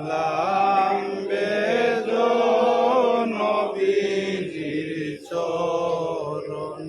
লাম্বে নবীজির চরণ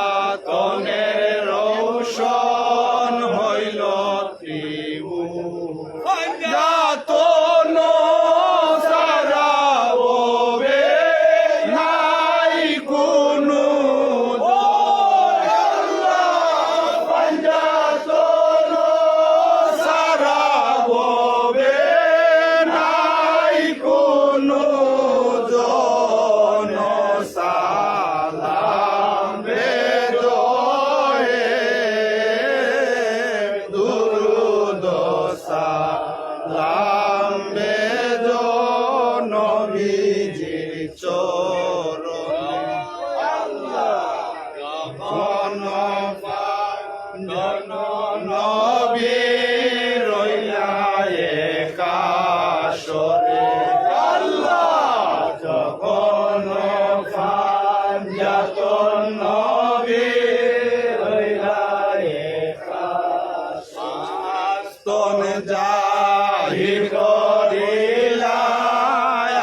পাঞ্জাতনের রৌশন হইল ত্রিভুজ পাঞ্জাতন সারা ওবে নাই কোনো পাঞ্জাতন সারা ওবে নাই কোনো জাহির করিলা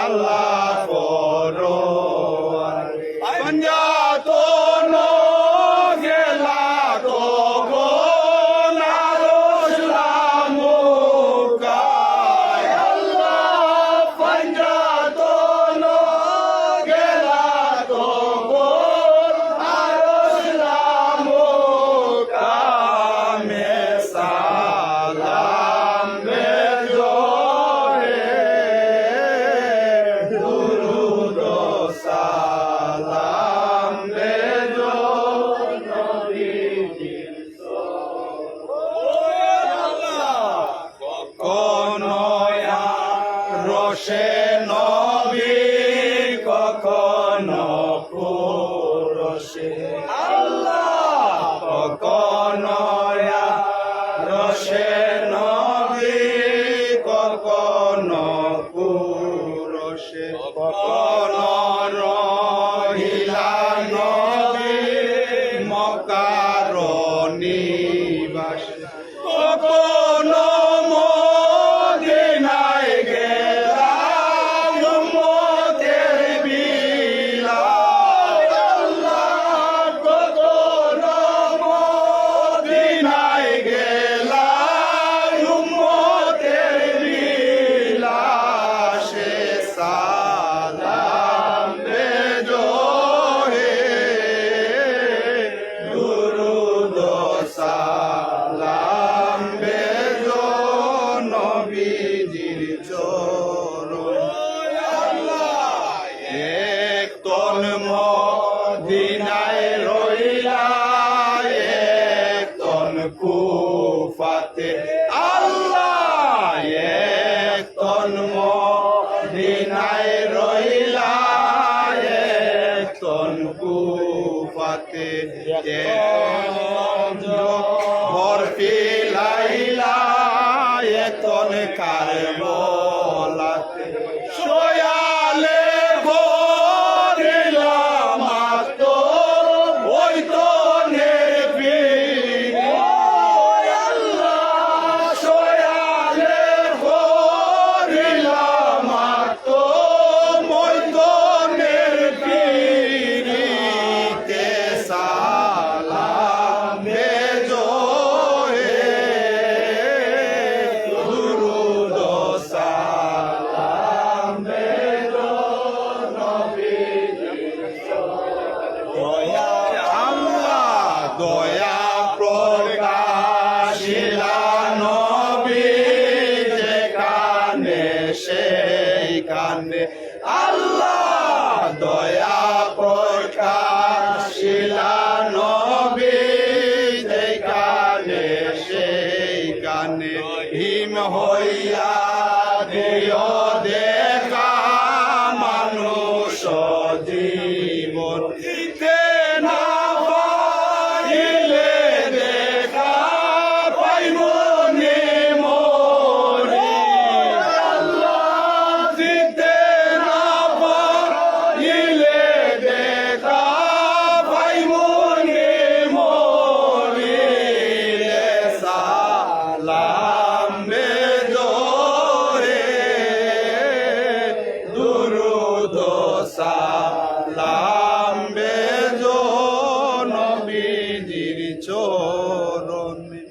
আল্লাহ পরোয়ার পাঞ্জাতন গেলা তো গোনারসলাম কায় আল্লাহ পাঞ্জাতন গেলা তো গোনারসলাম কামে রসে নবী কখনো পুরসে আল্লাহ কখনো রসে নবী কখনো পুরসে কখনো রহিলা নবী মক্কার নিবাসে কখনো মদিনায় রইলা একতন কুফাতে আল্লাহ একতন মদিনায় রইলা একতন কুফাতে ভর পিলাইলা একতন কারবলাতে সোয়ালে Oh জানে হিম হইয়া দিও দেখা মানুষ জীবন দিতে না পাইলে দেখা পাইব নে মরি আল্লাহ দিতে না পাইলে দেখা পাইব নে মরি সালাম বেজোরে দুরুদ সালাম বেজো নবীজির চরণে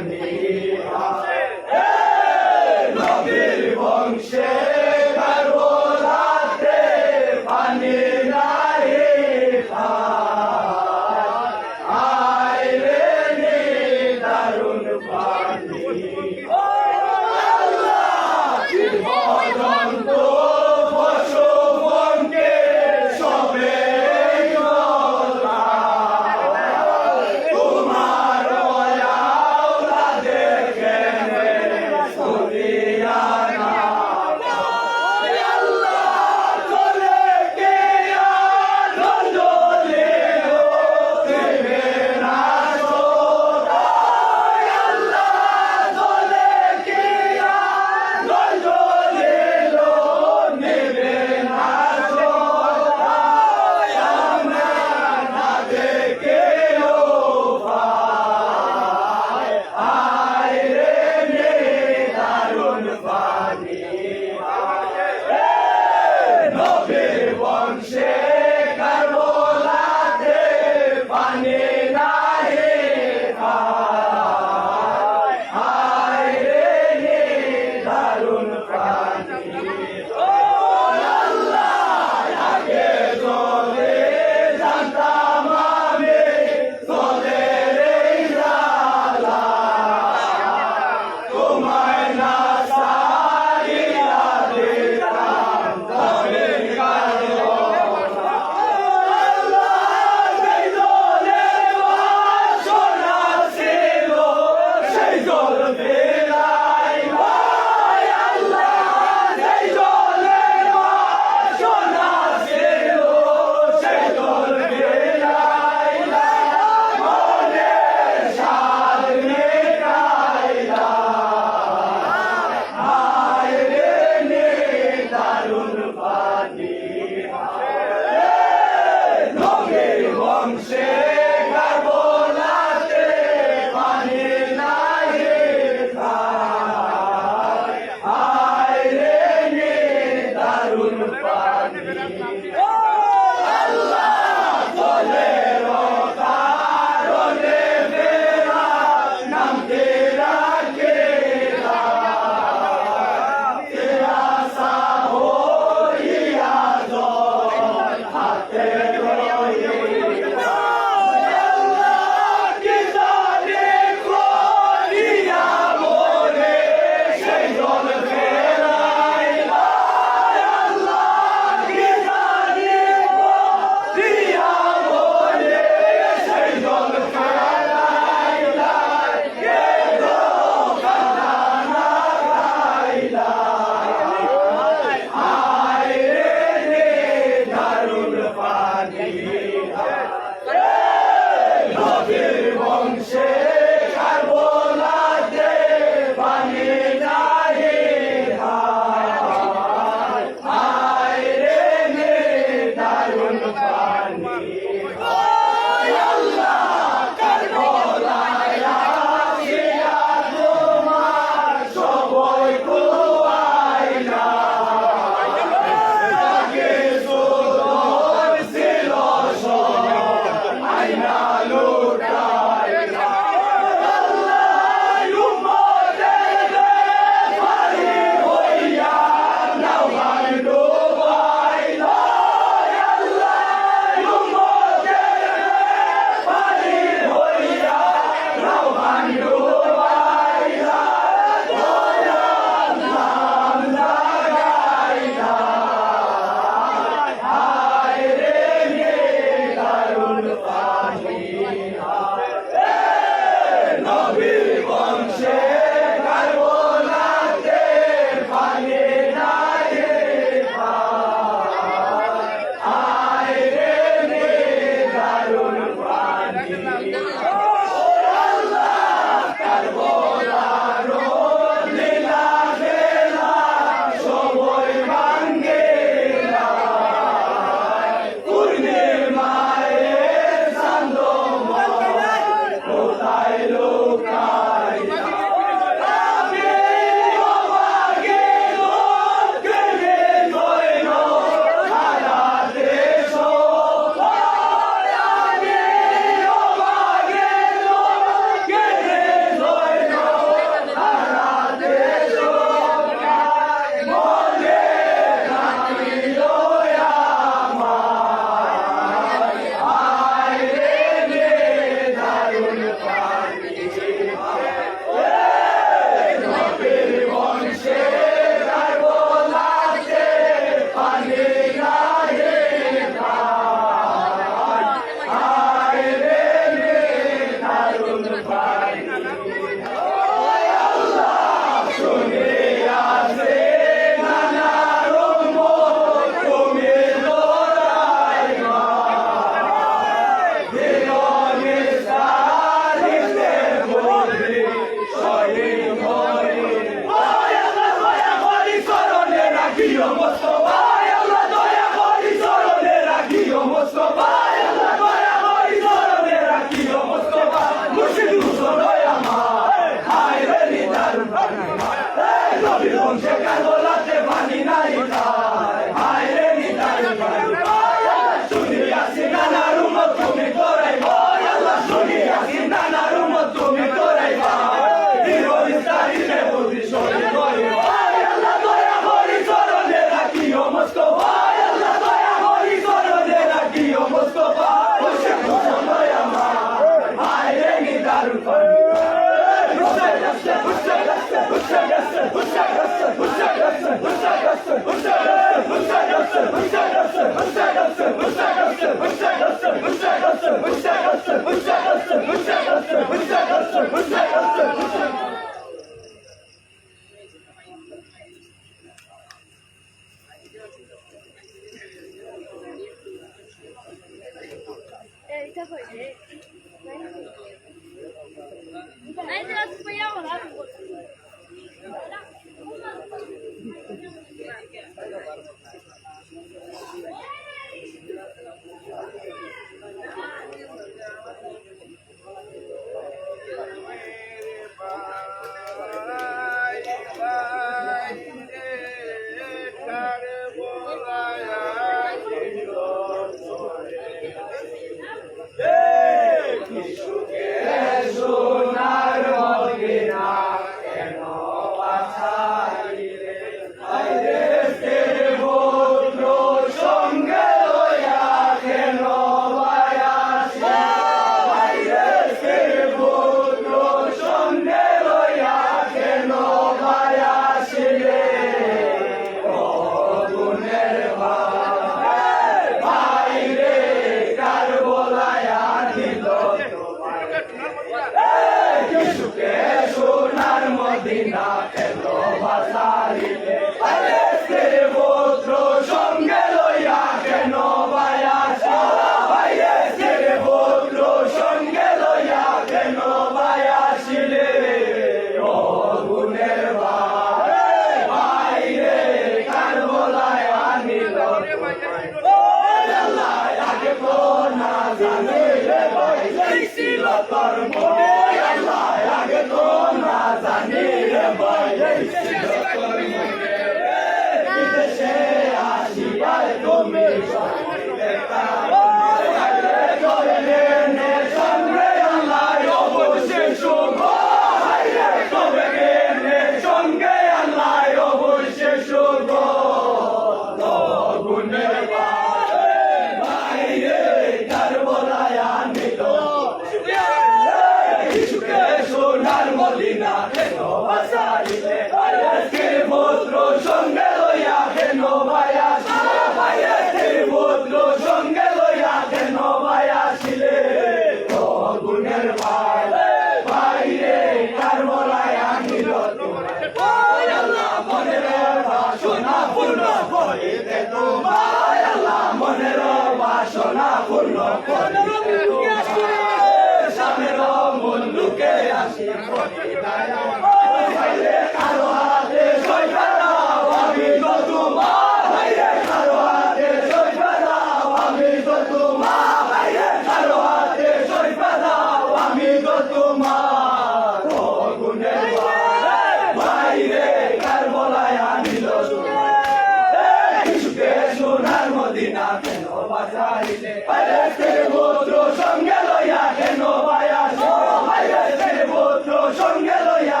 সঙ্গে লইয়া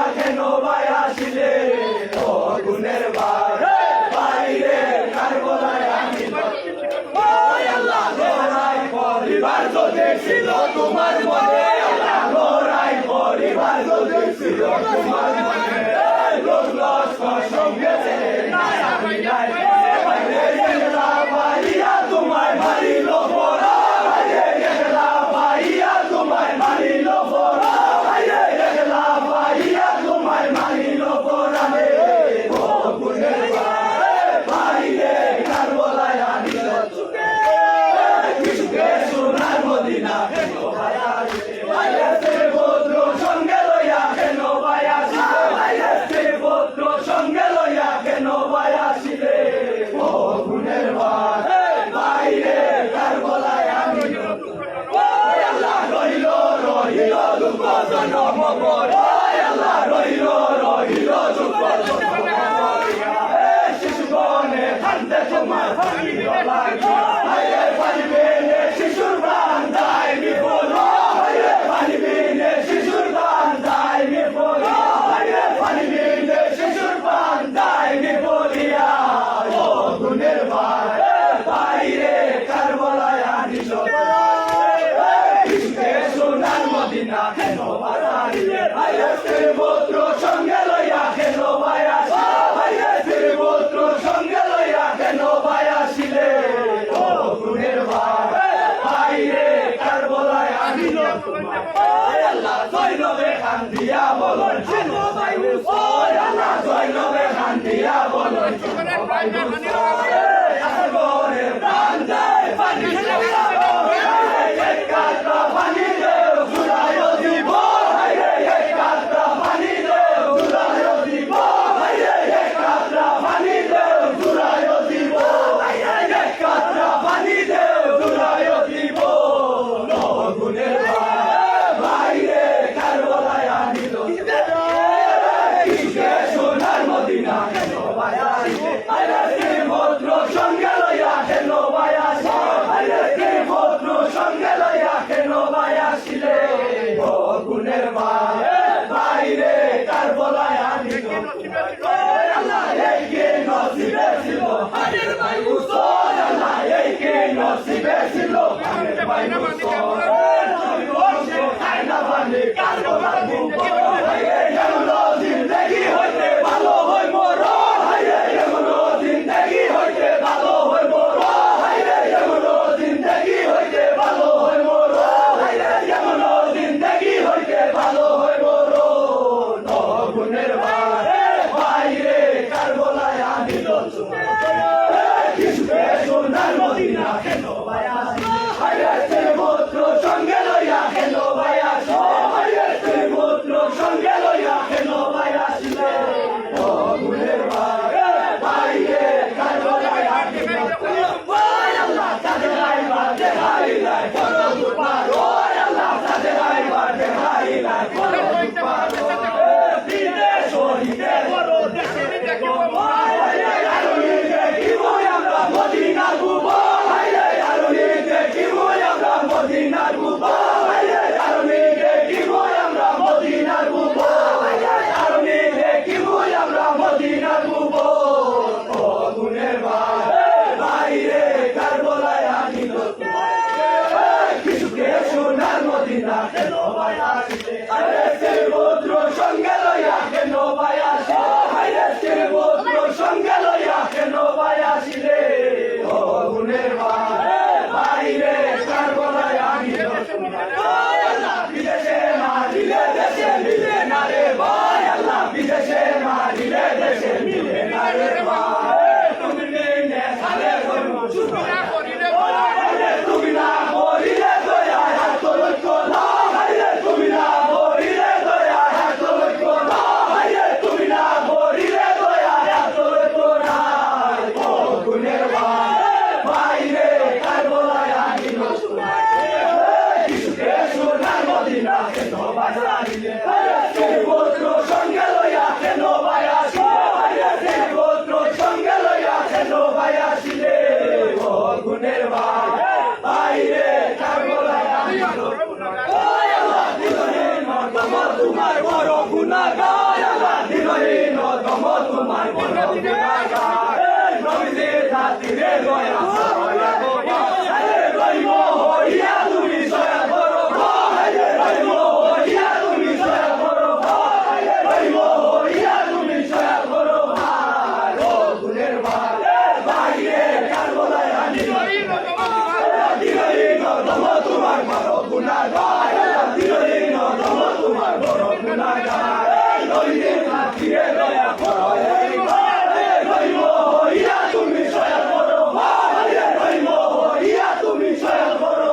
ভাই নবে গান দিয়া বলো ভাই বলে প্রাণ যায় পানি এক কাতরা পানি দেও জুড়াইও দিব এক কাতরা পানি দেও জুড়াইও দিব এক কাতরা পানি দেও জুড়াইও দিব এক কাতরা পানি দেও জুড়াইও দিব নগুনের বাইরে কারবালায় আনিল কিসে সোনার মদিনা কেন বায়াসি ভদ্র সঙ্গে লইয়া কেন বায়াসি ভদ্র সঙ্গে লইয়া কেন বায়াসিলে গুণের বাইরে কারবালায় আনিল এইকে নসিবে ছিল হারের ভাই উসল আল্লাহ এইকে নসিবে ছিল হারের ভাই উসল খায় না বানি কারবালা এমনো জিন্দগি হইতে ভালো হই মোর এমনো জিন্দগি হইতে ভালো হই মোর এমনো জিন্দগি হইতে ভালো হই মোর এমনো জিন্দগি হইতে ভালো হই মোর নগুনের বাইরে কারবালায় আনিল কিসে সোনার মদিনা কেন বায়াসি ভদ্র সঙ্গে লইয়া কেন বায়াসি ভদ্র সঙ্গে লইয়া কেন বায়াসিলে গুণের বাইরে কারবালায় আনিল আল্লাহ তাদের আইবার দেখাইলাই বড় দুপার আল্লাহ তাদের আইবার দেখাইলাই বড় দুপার বিদেশ হইতে বড় দেশে দেখিব আরুনি দেখিব আমরা মদিনার বুব আরুনি দেখিব আমরা মদিনার বুব আরুনি দেখিব আমরা মদিনার বুব আরুনি দেখিব আমরা মদিনার বুব গুণের বাইরে কারবালায় আনিল কিছুকে সোনার মদিনা কেন বায়াসিলে ভদ্র সঙ্গে লইয়া কেন বায়াসি ভদ্র সঙ্গে লইয়া কেন বায়াসিলে গুণের বাইরে কারবালায় আনিল বিদেশে মারিলে দেশে মিলে না রে ভাই আল্লাহ বিদেশে মারিলে দেশে মিলে না রে ভাই তুমি নেই খালে তুমি না করিলে দয়া হাত লক্ষ না তুমি না করিলে দয়া হাত লক্ষ না তুমি না করিলে দয়া হাত লক্ষ না গুণের বাইরে কারবালায় আনিল কিসে সোনার মদিনা কেন বায়াসিলে ভদ্র সঙ্গে লইয়া কেন বায়াসি ভদ্র সঙ্গে লইয়া কেন বায়াসিলে গুণের বাইরে কারবালায় আনিল তোমার বড় গুনাহগার আল্লাহ দিলহীন দম তোমার বড় গুনাহগার নবীদের খাতিরে দয়া রইব হইয়া তুমি সয়া বড় রইব হইয়া তুমি সয়া বড় রইব হইয়া তুমি সয়া বড় গুণের বাইরে কারবালায় আনিল দিলহীন দম তোমার বড় গুনাহগার দিলহীন দম তোমার বড় গুনাহগার নবীদের খাতিরে দয়া করো রইব হইয়া তুমি সয়া বড় রইব হইয়া তুমি সয়া বড়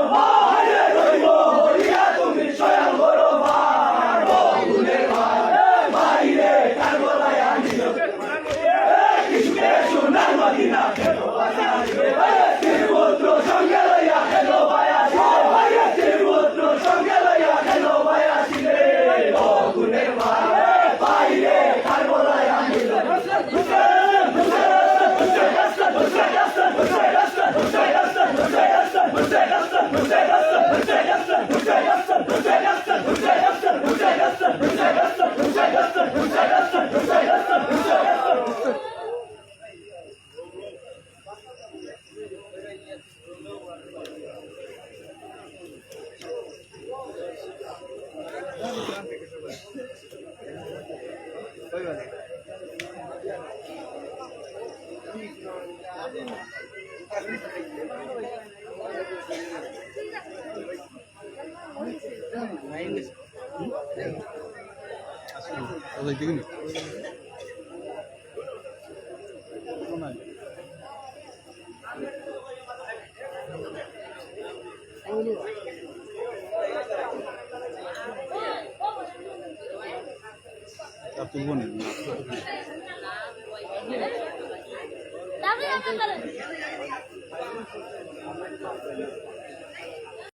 রইব হইয়া তুমি সয়া বড় গুণের বাইরে কারবালায় আনিল কিছুকে সোনার মদিনা কেন বায়াসি ভদ্র সঙ্গে লইয়া কেন বায়াসি ভদ্র সঙ্গে লইয়া কেন বায়াসিলে গুণের বাইরে কারবালায় আনিল Asal, তুলব না তাহলে আমরা